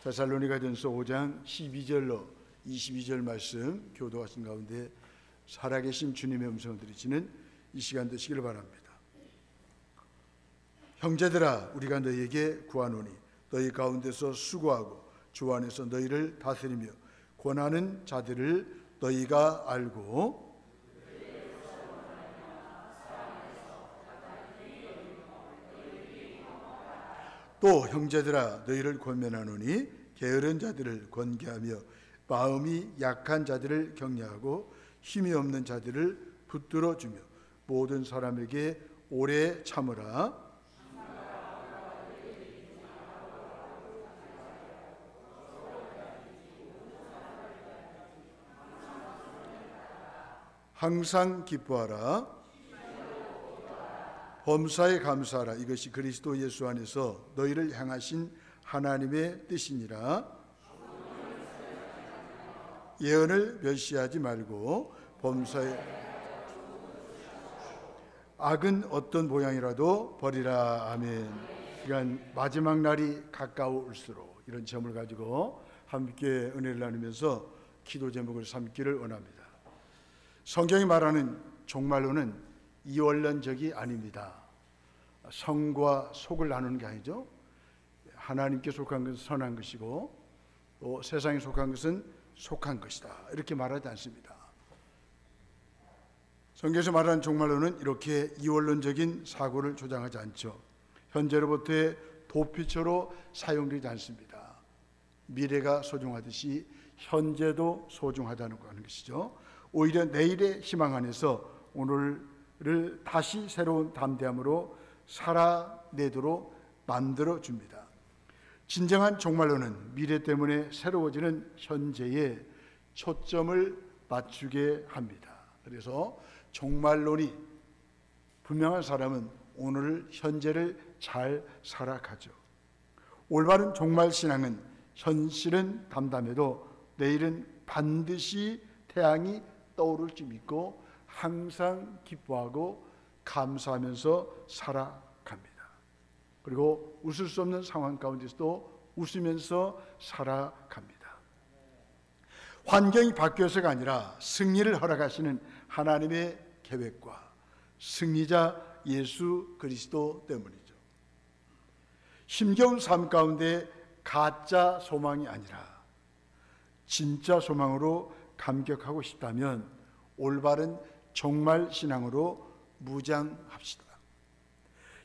데살로니가전서 5장 12절로 22절 말씀 교도하신 가운데 살아계신 주님의 음성을 들으시는 이 시간 되시기를 바랍니다. 형제들아, 우리가 너희에게 구하노니 너희 가운데서 수고하고 주 안에서 너희를 다스리며 권하는 자들을 너희가 알고 또 형제들아, 너희를 권면하노니 게으른 자들을 권계하며 마음이 약한 자들을 격려하고 힘이 없는 자들을 붙들어 주며 모든 사람에게 오래 참으라. 항상 기뻐하라. 범사에 감사하라. 이것이 그리스도 예수 안에서 너희를 향하신 하나님의 뜻이니라. 예언을 멸시하지 말고 범사에 악은 어떤 모양이라도 버리라. 아멘. 시간 마지막 날이 가까울수록 이런 점을 가지고 함께 은혜를 나누면서 기도 제목을 삼기를 원합니다. 성경이 말하는 종말론은 이원론적이 아닙니다. 성과 속을 나누는 게 아니죠. 하나님께 속한 것은 선한 것이고 또 세상에 속한 것은 속한 것이다, 이렇게 말하지 않습니다. 성경에서 말하는 종말론은 이렇게 이원론적인 사고를 조장하지 않죠. 현재로부터의 도피처로 사용되지 않습니다. 미래가 소중하듯이 현재도 소중하다는 것이죠. 오히려 내일의 희망 안에서 오늘을 다시 새로운 담대함으로 살아내도록 만들어줍니다. 진정한 종말론은 미래 때문에 새로워지는 현재에 초점을 맞추게 합니다. 그래서 종말론이 분명한 사람은 오늘 현재를 잘 살아가죠. 올바른 종말신앙은 현실은 담담해도 내일은 반드시 태양이 떠오를 줄 믿고 항상 기뻐하고 감사하면서 살아갑니다. 그리고 웃을 수 없는 상황 가운데서도 웃으면서 살아갑니다. 환경이 바뀌어서가 아니라 승리를 허락하시는 하나님의 계획과 승리자 예수 그리스도 때문이죠. 힘겨운 삶 가운데 가짜 소망이 아니라 진짜 소망으로 감격하고 싶다면 올바른 종말 신앙으로 무장합시다.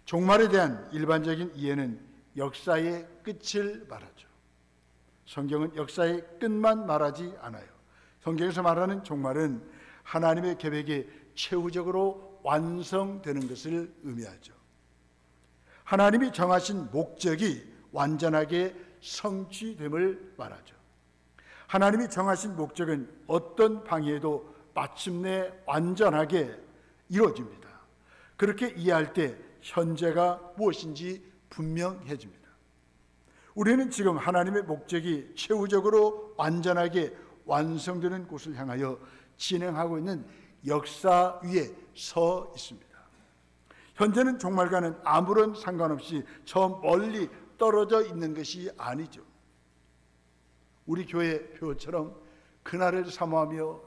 종말에 대한 일반적인 이해는 역사의 끝을 말하죠. 성경은 역사의 끝만 말하지 않아요. 성경에서 말하는 종말은 하나님의 계획이 최후적으로 완성되는 것을 의미하죠. 하나님이 정하신 목적이 완전하게 성취됨을 말하죠. 하나님이 정하신 목적은 어떤 방해에도 마침내 완전하게 이루어집니다. 그렇게 이해할 때 현재가 무엇인지 분명해집니다. 우리는 지금 하나님의 목적이 최후적으로 완전하게 완성되는 곳을 향하여 진행하고 있는 역사 위에 서 있습니다. 현재는 종말과는 아무런 상관없이 저 멀리 떨어져 있는 것이 아니죠. 우리 교회 표처럼 그날을 사모하며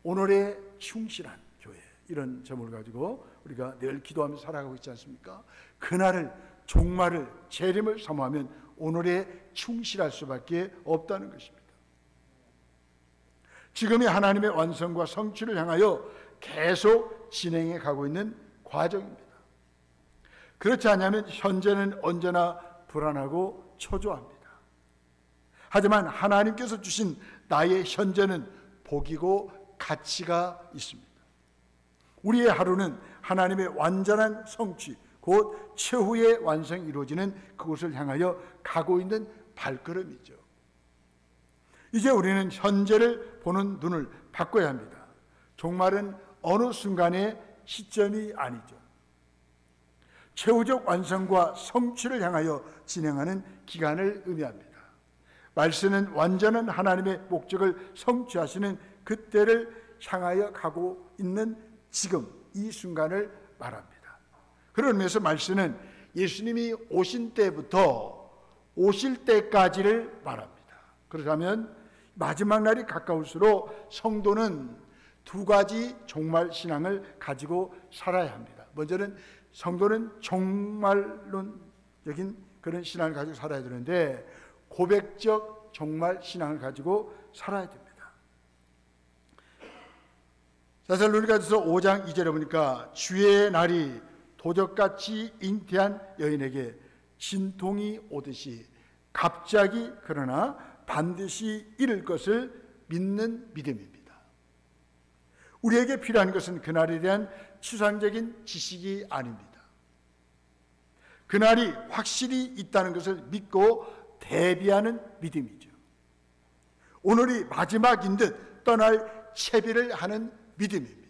오늘에 충실한 교회, 이런 점을 가지고 우리가 늘 기도하며 살아가고 있지 않습니까? 그날을, 종말을, 재림을 사모하면 오늘에 충실할 수밖에 없다는 것입니다. 지금이 하나님의 완성과 성취를 향하여 계속 진행해 가고 있는 과정입니다. 그렇지 않으면 현재는 언제나 불안하고 초조합니다. 하지만 하나님께서 주신 나의 현재는 복이고 가치가 있습니다. 우리의 하루는 하나님의 완전한 성취, 곧 최후의 완성이 이루어지는 그곳을 향하여 가고 있는 발걸음이죠. 이제 우리는 현재를 보는 눈을 바꿔야 합니다. 종말은 어느 순간의 시점이 아니죠. 최후적 완성과 성취를 향하여 진행하는 기간을 의미합니다. 말씀은 완전한 하나님의 목적을 성취하시는 그때를 향하여 가고 있는 지금 이 순간을 말합니다. 그런 의미에서 말씀은 예수님이 오신 때부터 오실 때까지를 말합니다. 그렇다면 마지막 날이 가까울수록 성도는 두 가지 종말 신앙을 가지고 살아야 합니다. 먼저는 성도는 종말론적인 그런 신앙을 가지고 살아야 되는데, 고백적 종말 신앙을 가지고 살아야 됩니다. 데살로니가전서 5장 2절에 보니까 주의 날이 도적같이 잉태한 여인에게 진통이 오듯이 갑자기 그러나 반드시 이룰 것을 믿는 믿음입니다. 우리에게 필요한 것은 그날에 대한 추상적인 지식이 아닙니다. 그날이 확실히 있다는 것을 믿고 대비하는 믿음이죠. 오늘이 마지막인 듯 떠날 채비를 하는 믿음입니다.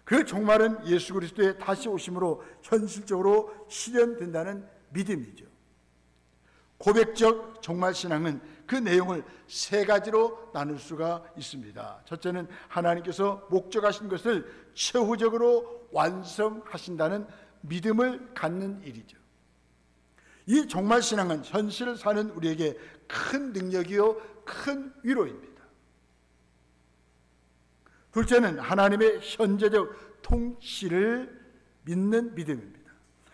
그 종말은 예수 그리스도의 다시 오심으로 현실적으로 실현된다는 믿음이죠. 고백적 종말 신앙은 그 내용을 세 가지로 나눌 수가 있습니다. 첫째는 하나님께서 목적하신 것을 최후적으로 완성하신다는 믿음을 갖는 일이죠. 이 종말 신앙은 현실을 사는 우리에게 큰 능력이요 큰 위로입니다. 둘째는 하나님의 현재적 통치를 믿는 믿음입니다.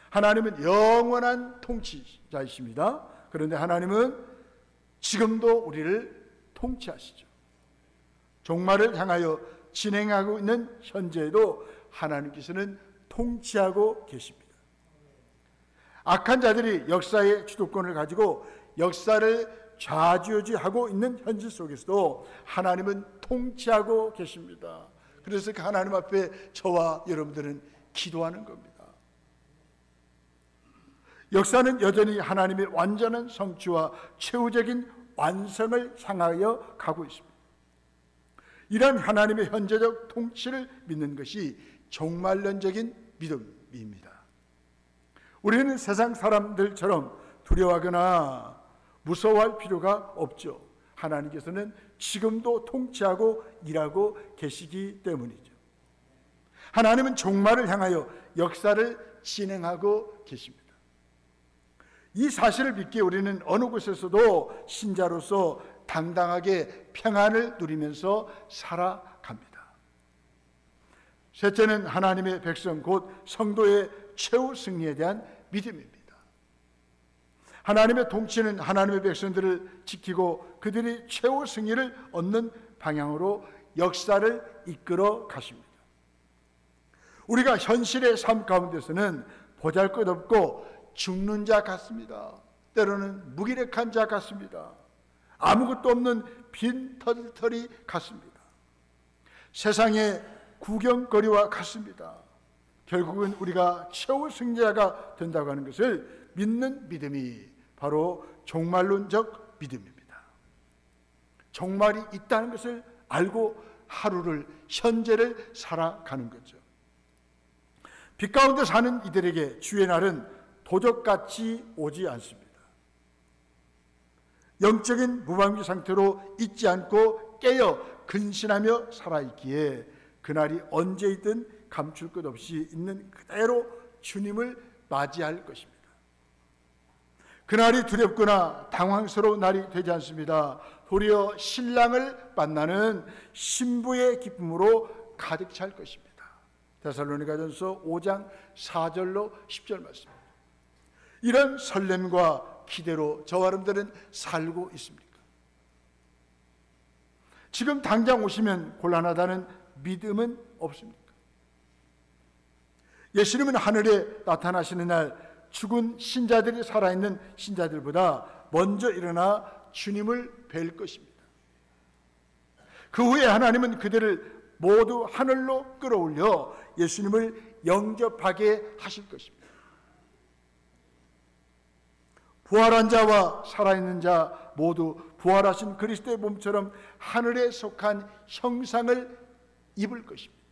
하나님은 영원한 통치자이십니다. 그런데 하나님은 지금도 우리를 통치하시죠. 종말을 향하여 진행하고 있는 현재에도 하나님께서는 통치하고 계십니다. 악한 자들이 역사의 주도권을 가지고 역사를 좌지우지하고 있는 현실 속에서도 하나님은 통치하고 계십니다. 그래서 그 하나님 앞에 저와 여러분들은 기도하는 겁니다. 역사는 여전히 하나님의 완전한 성취와 최후적인 완성을 향하여 가고 있습니다. 이런 하나님의 현재적 통치를 믿는 것이 종말론적인 믿음입니다. 우리는 세상 사람들처럼 두려워하거나 무서워할 필요가 없죠. 하나님께서는 지금도 통치하고 일하고 계시기 때문이죠. 하나님은 종말을 향하여 역사를 진행하고 계십니다. 이 사실을 믿기에 우리는 어느 곳에서도 신자로서 당당하게 평안을 누리면서 살아갑니다. 셋째는 하나님의 백성 곧 성도의 최후 승리에 대한 믿음입니다. 하나님의 통치는 하나님의 백성들을 지키고 그들이 최후 승리를 얻는 방향으로 역사를 이끌어 가십니다. 우리가 현실의 삶 가운데서는 보잘것없고 죽는 자 같습니다. 때로는 무기력한 자 같습니다. 아무것도 없는 빈 터들털이 같습니다. 세상의 구경거리와 같습니다. 결국은 우리가 최후 승리자가 된다고 하는 것을 믿는 믿음이 바로 종말론적 믿음입니다. 종말이 있다는 것을 알고 하루를, 현재를 살아가는 거죠. 빛 가운데 사는 이들에게 주의 날은 도적같이 오지 않습니다. 영적인 무방비 상태로 잊지 않고 깨어 근신하며 살아있기에 그날이 언제이든 감출 것 없이 있는 그대로 주님을 맞이할 것입니다. 그날이 두렵거나 당황스러운 날이 되지 않습니다. 도리어 신랑을 만나는 신부의 기쁨으로 가득 찰 것입니다. 데살로니가전서 5장 4절로 10절 말씀입니다. 이런 설렘과 기대로 저와 여러분들은 살고 있습니까? 지금 당장 오시면 곤란하다는 믿음은 없습니까? 예수님은 하늘에 나타나시는 날 죽은 신자들이 살아있는 신자들보다 먼저 일어나 주님을 뵐 것입니다. 그 후에 하나님은 그들을 모두 하늘로 끌어올려 예수님을 영접하게 하실 것입니다. 부활한 자와 살아있는 자 모두 부활하신 그리스도의 몸처럼 하늘에 속한 형상을 입을 것입니다.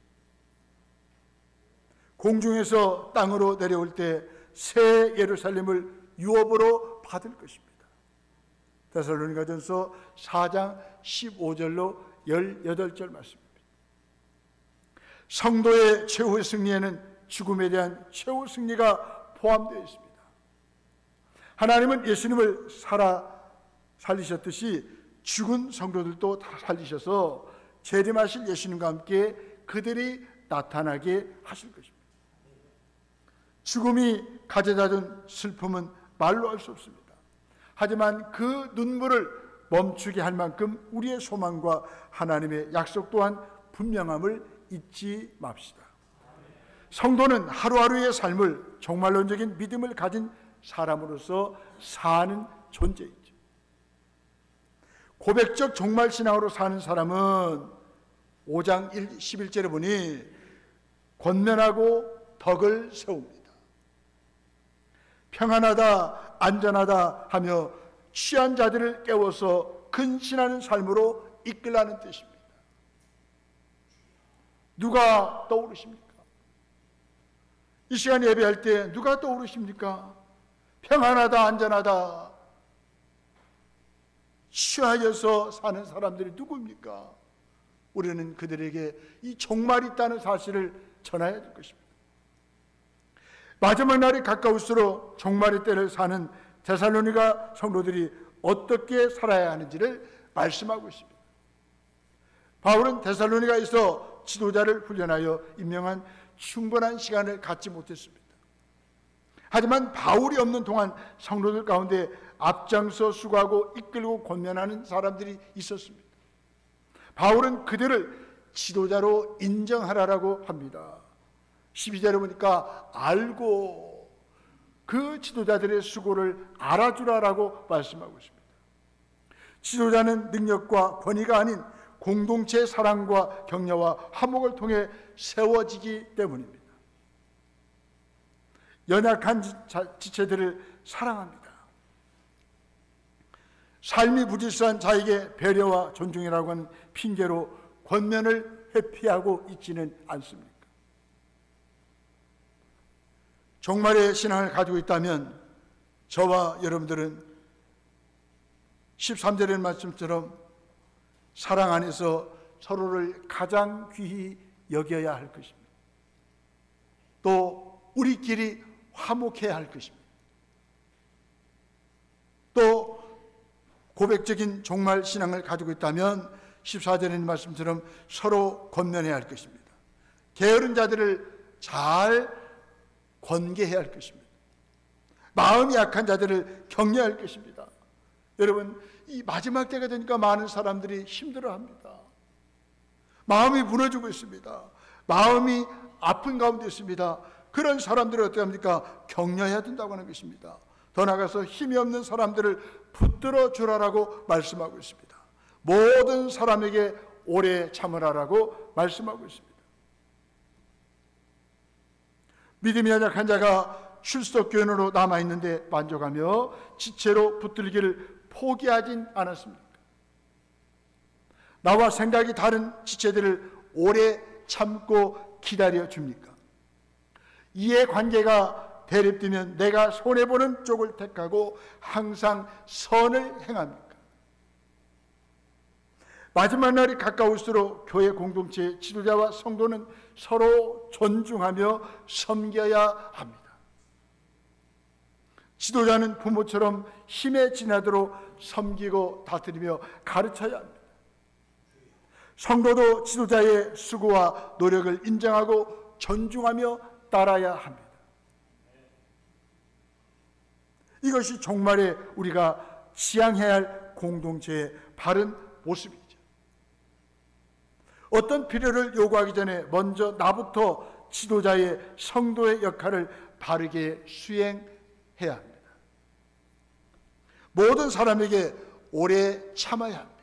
공중에서 땅으로 내려올 때 새 예루살렘을 유업으로 받을 것입니다. 데살로니가전서 4장 15절로 18절 말씀입니다. 성도의 최후 승리에는 죽음에 대한 최후 승리가 포함되어 있습니다. 하나님은 예수님을 살리셨듯이 죽은 성도들도 다 살리셔서 재림하실 예수님과 함께 그들이 나타나게 하실 것입니다. 죽음이 가져다 준 슬픔은 말로 할 수 없습니다. 하지만 그 눈물을 멈추게 할 만큼 우리의 소망과 하나님의 약속 또한 분명함을 잊지 맙시다. 성도는 하루하루의 삶을 종말론적인 믿음을 가진 사람으로서 사는 존재이죠. 고백적 종말신앙으로 사는 사람은 5장 11절에 보니 권면하고 덕을 세웁니다. 평안하다 안전하다 하며 취한 자들을 깨워서 근신하는 삶으로 이끌라는 뜻입니다. 누가 떠오르십니까? 이 시간 예배할 때 누가 떠오르십니까? 평안하다 안전하다 취하여서 사는 사람들이 누구입니까? 우리는 그들에게 이 종말이 있다는 사실을 전해야 될 것입니다. 마지막 날이 가까울수록 종말의 때를 사는 데살로니가 성도들이 어떻게 살아야 하는지를 말씀하고 있습니다. 바울은 데살로니가에서 지도자를 훈련하여 임명한 충분한 시간을 갖지 못했습니다. 하지만 바울이 없는 동안 성도들 가운데 앞장서 수고하고 이끌고 권면하는 사람들이 있었습니다. 바울은 그들을 지도자로 인정하라고 합니다. 12절에 보니까 알고 그 지도자들의 수고를 알아주라라고 말씀하고 있습니다. 지도자는 능력과 권위가 아닌 공동체의 사랑과 격려와 화목을 통해 세워지기 때문입니다. 연약한 지체들을 사랑합니다. 삶이 부질수한 자에게 배려와 존중이라고 하는 핑계로 권면을 회피하고 있지는 않습니까? 종말의 신앙을 가지고 있다면 저와 여러분들은 13절의 말씀처럼 사랑 안에서 서로를 가장 귀히 여겨야 할 것입니다. 또 우리끼리 화목해야 할 것입니다. 또 고백적인 종말 신앙을 가지고 있다면 14절의 말씀처럼 서로 권면해야 할 것입니다. 게으른 자들을 잘 권계해야 할 것입니다. 마음이 약한 자들을 격려할 것입니다. 여러분, 이 마지막 때가 되니까 많은 사람들이 힘들어합니다. 마음이 무너지고 있습니다. 마음이 아픈 가운데 있습니다. 그런 사람들을 어떻게 합니까? 격려해야 된다고 하는 것입니다. 더 나아가서 힘이 없는 사람들을 붙들어 주라라고 말씀하고 있습니다. 모든 사람에게 오래 참으라라고 말씀하고 있습니다. 믿음이 연약한 자가 출석교인으로 남아있는데 만족하며 지체로 붙들기를 포기하진 않았습니까? 나와 생각이 다른 지체들을 오래 참고 기다려 줍니까? 이해관계가 대립되면 내가 손해보는 쪽을 택하고 항상 선을 행합니까? 마지막 날이 가까울수록 교회 공동체 지도자와 성도는 서로 존중하며 섬겨야 합니다. 지도자는 부모처럼 힘에 지나도록 섬기고 다스리며 가르쳐야 합니다. 성도도 지도자의 수고와 노력을 인정하고 존중하며 따라야 합니다. 이것이 종말에 우리가 지향해야 할 공동체의 바른 모습이죠. 어떤 필요를 요구하기 전에 먼저 나부터 지도자의 성도의 역할을 바르게 수행해야 합니다. 모든 사람에게 오래 참아야 합니다.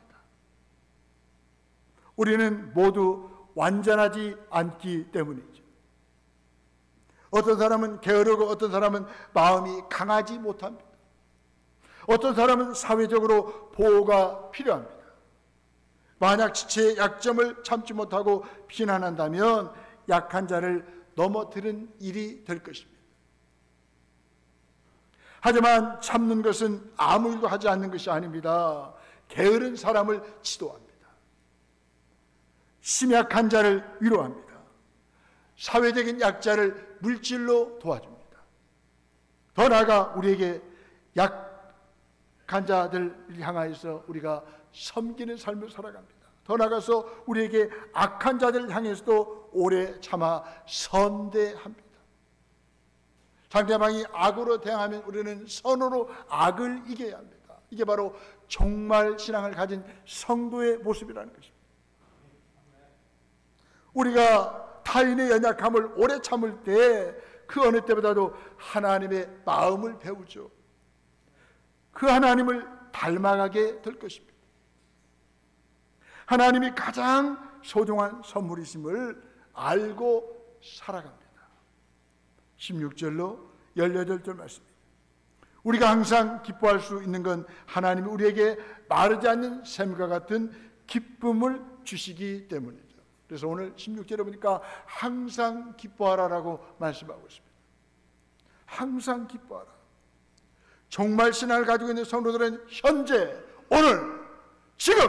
우리는 모두 완전하지 않기 때문이죠. 어떤 사람은 게으르고 어떤 사람은 마음이 강하지 못합니다. 어떤 사람은 사회적으로 보호가 필요합니다. 만약 지체의 약점을 참지 못하고 비난한다면 약한 자를 넘어뜨린 일이 될 것입니다. 하지만 참는 것은 아무 일도 하지 않는 것이 아닙니다. 게으른 사람을 지도합니다. 심약한 자를 위로합니다. 사회적인 약자를 물질로 도와줍니다. 더 나아가 우리에게 약한 자들을 향하여서 우리가 섬기는 삶을 살아갑니다. 더 나아가서 우리에게 악한 자들을 향해서도 오래 참아 선대합니다. 상대방이 악으로 대항하면 우리는 선으로 악을 이겨야 합니다. 이게 바로 종말 신앙을 가진 성도의 모습이라는 것입니다. 우리가 타인의 연약함을 오래 참을 때 그 어느 때보다도 하나님의 마음을 배우죠. 그 하나님을 닮아가게 될 것입니다. 하나님이 가장 소중한 선물이심을 알고 살아갑니다. 16절로 18절 말씀입니다. 우리가 항상 기뻐할 수 있는 건 하나님이 우리에게 마르지 않는 샘과 같은 기쁨을 주시기 때문이죠. 그래서 오늘 16절에 보니까 항상 기뻐하라라고 말씀하고 있습니다. 항상 기뻐하라. 종말 신앙을 가지고 있는 성도들은 현재, 오늘, 지금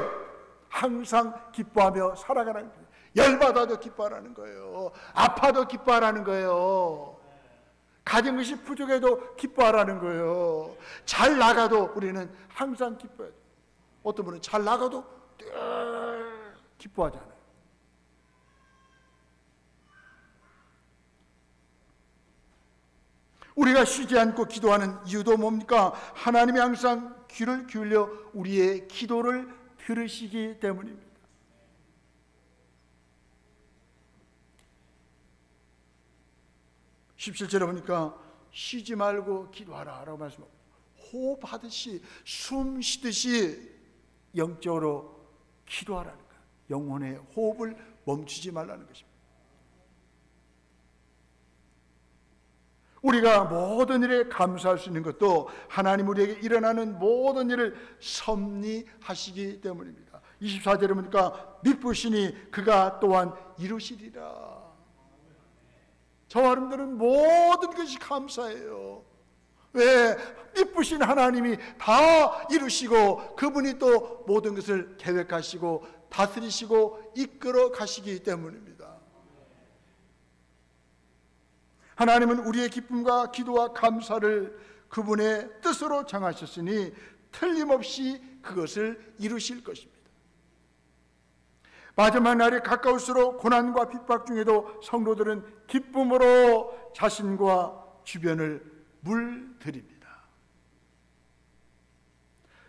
항상 기뻐하며 살아가라는 거예요. 열받아도 기뻐하라는 거예요. 아파도 기뻐하라는 거예요. 가진 것이 부족해도 기뻐하라는 거예요. 잘 나가도 우리는 항상 기뻐해야 돼요. 어떤 분은 잘 나가도 늘 기뻐하잖아요. 우리가 쉬지 않고 기도하는 이유도 뭡니까? 하나님이 항상 귀를 기울여 우리의 기도를 들으시기 때문입니다. 17절에 보니까 쉬지 말고 기도하라 라고 말씀합니다. 호흡하듯이 숨 쉬듯이 영적으로 기도하라는 거예요. 영혼의 호흡을 멈추지 말라는 것입니다. 우리가 모든 일에 감사할 수 있는 것도 하나님 우리에게 일어나는 모든 일을 섭리하시기 때문입니다. 24절에 보니까 미쁘시니 그가 또한 이루시리라. 저와 여러분들은 모든 것이 감사해요. 왜? 미쁘신 하나님이 다 이루시고 그분이 또 모든 것을 계획하시고 다스리시고 이끌어 가시기 때문입니다. 하나님은 우리의 기쁨과 기도와 감사를 그분의 뜻으로 정하셨으니 틀림없이 그것을 이루실 것입니다. 마지막 날이 가까울수록 고난과 핍박 중에도 성도들은 기쁨으로 자신과 주변을 물들입니다.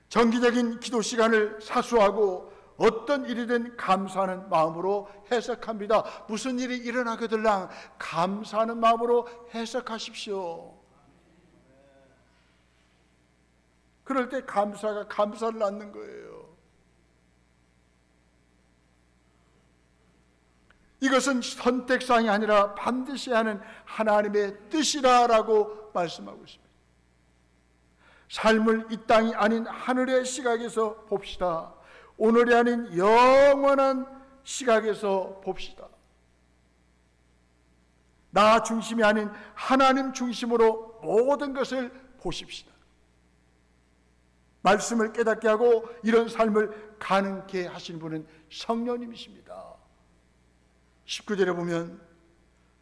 정기적인 기도 시간을 사수하고 어떤 일이든 감사하는 마음으로 해석합니다. 무슨 일이 일어나거들랑 감사하는 마음으로 해석하십시오. 그럴 때 감사가 감사를 낳는 거예요. 이것은 선택사항이 아니라 반드시 하는 하나님의 뜻이라고 말씀하고 있습니다. 삶을 이 땅이 아닌 하늘의 시각에서 봅시다. 오늘이 아닌 영원한 시각에서 봅시다. 나 중심이 아닌 하나님 중심으로 모든 것을 보십시다. 말씀을 깨닫게 하고 이런 삶을 가능케 하신 분은 성령님이십니다. 19절에 보면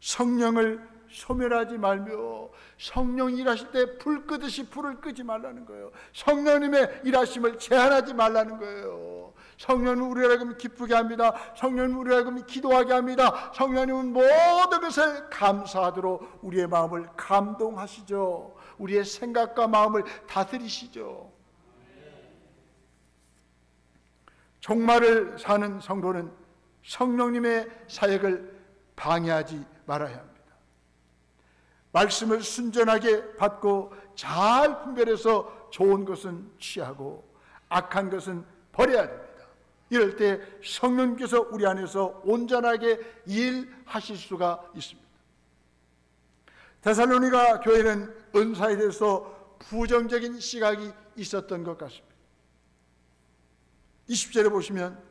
성령을 소멸하지 말며 성령이 일하실 때 불 끄듯이 불을 끄지 말라는 거예요. 성령님의 일하심을 제한하지 말라는 거예요. 성령은 우리를 하여금 기쁘게 합니다. 성령은 우리를 하여금 기도하게 합니다. 성령님은 모든 것을 감사하도록 우리의 마음을 감동하시죠. 우리의 생각과 마음을 다스리시죠. 종말을 사는 성도는 성령님의 사역을 방해하지 말아야 합니다. 말씀을 순전하게 받고 잘 분별해서 좋은 것은 취하고 악한 것은 버려야 됩니다. 이럴 때 성령께서 우리 안에서 온전하게 일하실 수가 있습니다. 데살로니가 교회는 은사에 대해서 부정적인 시각이 있었던 것 같습니다. 20절에 보시면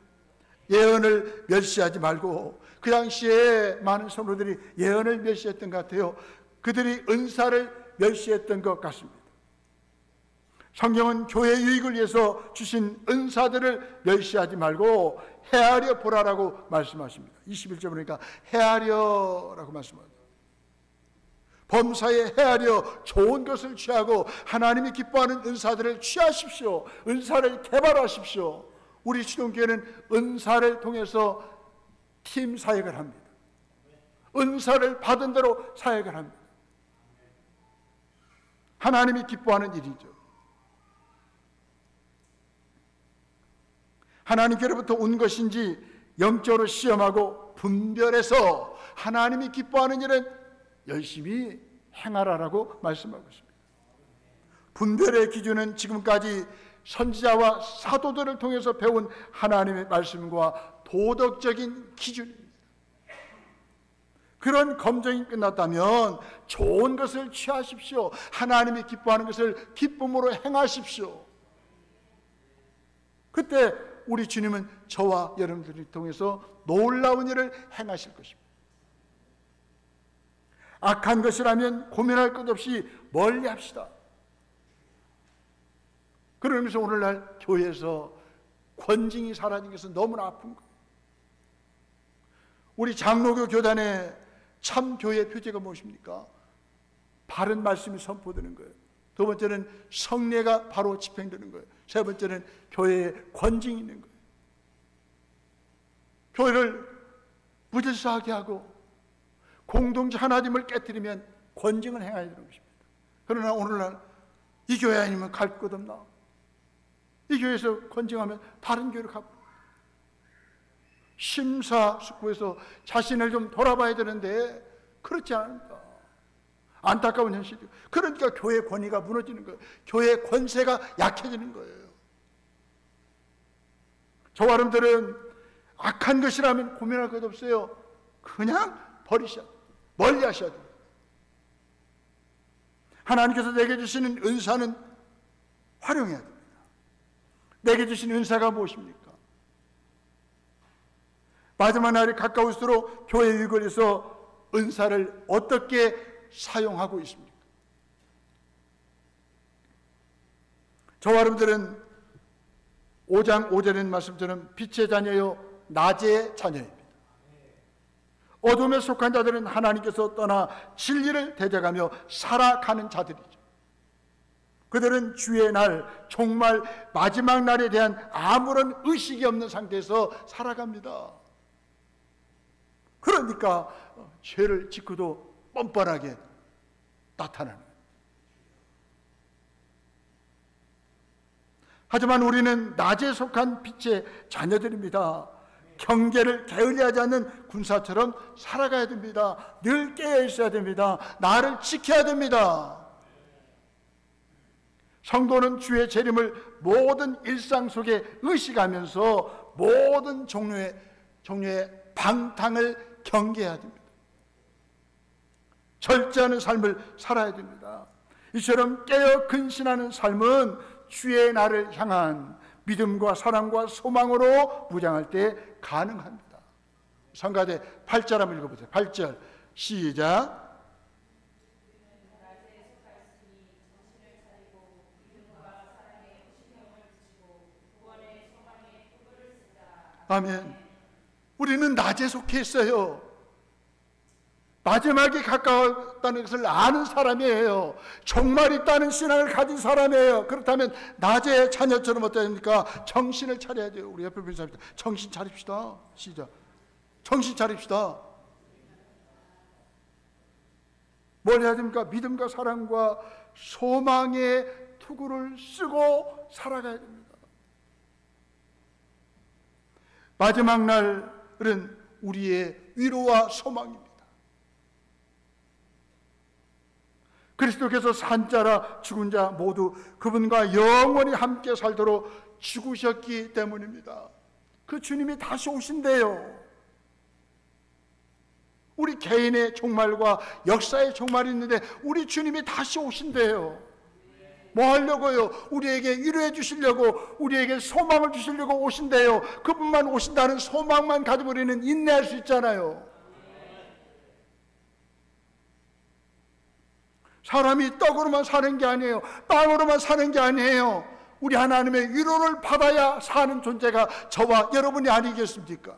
예언을 멸시하지 말고, 그 당시에 많은 성도들이 예언을 멸시했던 것 같아요. 그들이 은사를 멸시했던 것 같습니다. 성경은 교회 유익을 위해서 주신 은사들을 멸시하지 말고 헤아려 보라라고 말씀하십니다. 21절 보니까 헤아려라고 말씀합니다. 범사에 헤아려 좋은 것을 취하고 하나님이 기뻐하는 은사들을 취하십시오. 은사를 개발하십시오. 우리 시동교회는 은사를 통해서 팀 사역을 합니다. 은사를 받은 대로 사역을 합니다. 하나님이 기뻐하는 일이죠. 하나님께로부터 온 것인지 영적으로 시험하고 분별해서 하나님이 기뻐하는 일은 열심히 행하라라고 말씀하고 있습니다. 분별의 기준은 지금까지 선지자와 사도들을 통해서 배운 하나님의 말씀과 도덕적인 기준입니다. 그런 검증이 끝났다면 좋은 것을 취하십시오. 하나님이 기뻐하는 것을 기쁨으로 행하십시오. 그때 우리 주님은 저와 여러분들을 통해서 놀라운 일을 행하실 것입니다. 악한 것이라면 고민할 것 없이 멀리합시다. 그러면서 오늘날 교회에서 권징이 사라진 것은 너무나 아픈 거예요. 우리 장로교 교단의 참 교회의 표제가 무엇입니까? 바른 말씀이 선포되는 거예요. 두 번째는 성례가 바로 집행되는 거예요. 세 번째는 교회에 권징이 있는 거예요. 교회를 무질서하게 하고 공동체 하나님을 깨뜨리면 권징을 행해야 되는 것입니다. 그러나 오늘날 이 교회 아니면 갈 곳 없나? 이 교회에서 권징하면 다른 교회로 가고 심사숙고해서 자신을 좀 돌아봐야 되는데 그렇지 않습니다. 안타까운 현실이에요. 그러니까 교회 권위가 무너지는 거예요. 교회 권세가 약해지는 거예요. 저와 여러분들은 악한 것이라면 고민할 것 없어요. 그냥 버리셔야 돼요. 멀리 하셔야 돼요. 하나님께서 내게 주시는 은사는 활용해야 됩니다. 내게 주신 은사가 무엇입니까? 마지막 날이 가까울수록 교회 일거리에서 은사를 어떻게 사용하고 있습니까? 저와 여러분들은 5장 5절에 말씀처럼 빛의 자녀요 낮의 자녀입니다. 어둠에 속한 자들은 하나님께서 떠나 진리를 대적하며 살아가는 자들이죠. 그들은 주의 날, 정말 마지막 날에 대한 아무런 의식이 없는 상태에서 살아갑니다. 그러니까 죄를 짓고도 뻔뻔하게 나타나는 거예요. 하지만 우리는 낮에 속한 빛의 자녀들입니다. 경계를 게을리하지 않는 군사처럼 살아가야 됩니다. 늘 깨어 있어야 됩니다. 나를 지켜야 됩니다. 성도는 주의 재림을 모든 일상 속에 의식하면서 모든 종류의 방탕을 경계해야 됩니다. 절제하는 삶을 살아야 됩니다. 이처럼 깨어 근신하는 삶은 주의 날을 향한 믿음과 사랑과 소망으로 무장할 때 가능합니다. 성가대 8절 한번 읽어보세요. 8절 시작. 아멘. 우리는 낮에 속해 있어요. 마지막이 가까웠다는 것을 아는 사람이에요. 종말 있다는 신앙을 가진 사람이에요. 그렇다면 낮에 자녀처럼 어떠합니까? 정신을 차려야 돼요. 우리 옆에 분사합니다. 정신 차립시다. 시작. 정신 차립시다. 뭘 해야 됩니까? 믿음과 사랑과 소망의 투구를 쓰고 살아가야 됩니다. 마지막 날은 우리의 위로와 소망입니다. 그리스도께서 산 자라 죽은 자 모두 그분과 영원히 함께 살도록 죽으셨기 때문입니다. 그 주님이 다시 오신대요. 우리 개인의 종말과 역사의 종말이 있는데 우리 주님이 다시 오신대요. 뭐 하려고요? 우리에게 위로해 주시려고, 우리에게 소망을 주시려고 오신대요. 그분만 오신다는 소망만 가지고 우리는 인내할 수 있잖아요. 사람이 떡으로만 사는 게 아니에요. 빵으로만 사는 게 아니에요. 우리 하나님의 위로를 받아야 사는 존재가 저와 여러분이 아니겠습니까?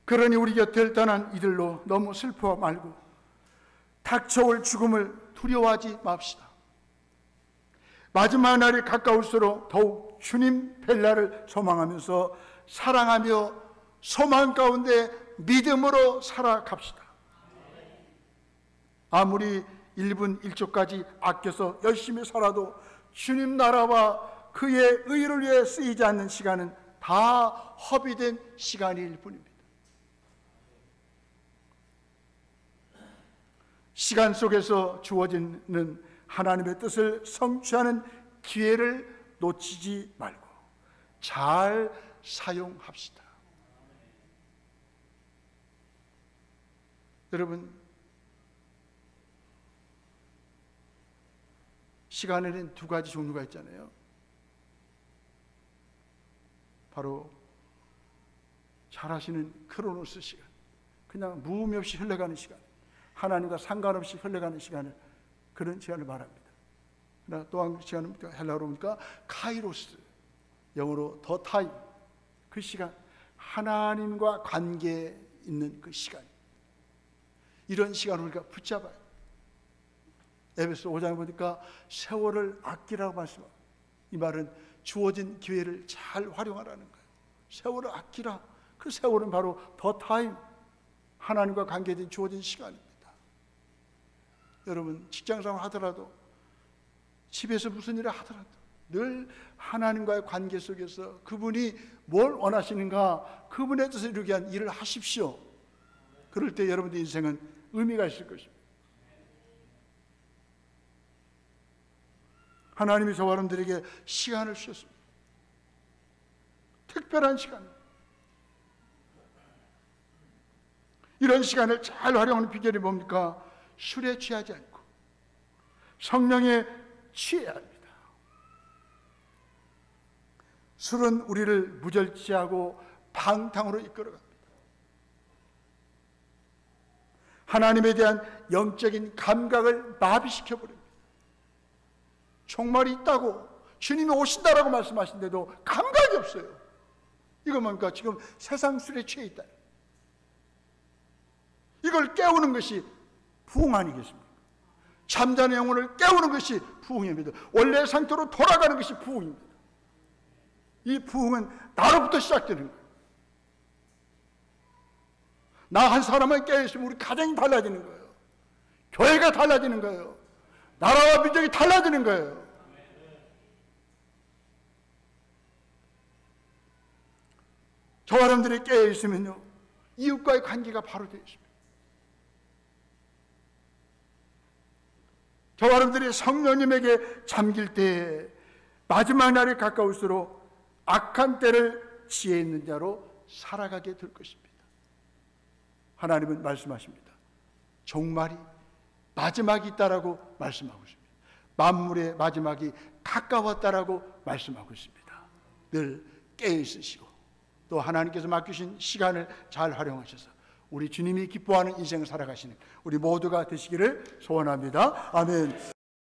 그러니 우리 곁을 떠난 이들로 너무 슬퍼 말고 닥쳐올 죽음을 두려워하지 맙시다. 마지막 날이 가까울수록 더욱 주님 뵐 날을 소망하면서 사랑하며 소망 가운데 믿음으로 살아갑시다. 아무리 1분 1초까지 아껴서 열심히 살아도 주님 나라와 그의 의를 위해 쓰이지 않는 시간은 다 허비된 시간일 뿐입니다. 시간 속에서 주어지는 하나님의 뜻을 성취하는 기회를 놓치지 말고 잘 사용합시다. 여러분, 시간에는 두 가지 종류가 있잖아요. 바로 잘 아시는 크로노스 시간, 그냥 무의미 없이 흘러가는 시간, 하나님과 상관없이 흘러가는 시간을, 그런 시간을 말합니다. 그러나 또 한 시간은 헬라어로 보니까 카이로스, 영어로 더 타임, 그 시간, 하나님과 관계 있는 그 시간, 이런 시간을 우리가 붙잡아요. 에베소 5장에 보니까 세월을 아끼라고 말씀합니다. 이 말은 주어진 기회를 잘 활용하라는 거예요. 세월을 아끼라. 그 세월은 바로 더 타임, 하나님과 관계된 주어진 시간입니다. 여러분, 직장생활 하더라도, 집에서 무슨 일을 하더라도 늘 하나님과의 관계 속에서 그분이 뭘 원하시는가, 그분의 뜻을 이루기 위한 일을 하십시오. 그럴 때 여러분의 인생은 의미가 있을 것입니다. 하나님이 저와 여러분들에게 시간을 주셨습니다. 특별한 시간. 이런 시간을 잘 활용하는 비결이 뭡니까? 술에 취하지 않고 성령에 취해야 합니다. 술은 우리를 무절제하고 방탕으로 이끌어갑니다. 하나님에 대한 영적인 감각을 마비시켜버립니다. 종말이 있다고, 주님이 오신다라고 말씀하신데도 감각이 없어요. 이거 뭡니까? 지금 세상 술에 취해 있다. 이걸 깨우는 것이 부흥 아니겠습니까? 잠자는 영혼을 깨우는 것이 부흥입니다. 원래 상태로 돌아가는 것이 부흥입니다. 이 부흥은 나로부터 시작되는 거예요. 나 한 사람만 깨어있으면 우리 가정이 달라지는 거예요. 교회가 달라지는 거예요. 나라와 민족이 달라지는 거예요. 저와 여러분들이 깨어있으면요, 이웃과의 관계가 바로 되어 있습니다. 저와 여러분들이 성령님에게 잠길 때 마지막 날이 가까울수록 악한 때를 지혜 있는 자로 살아가게 될 것입니다. 하나님은 말씀하십니다. 종말이, 마지막이 있다라고 말씀하고 있습니다. 만물의 마지막이 가까웠다라고 말씀하고 있습니다. 늘 깨어있으시고 또 하나님께서 맡기신 시간을 잘 활용하셔서 우리 주님이 기뻐하는 인생을 살아가시는 우리 모두가 되시기를 소원합니다. 아멘.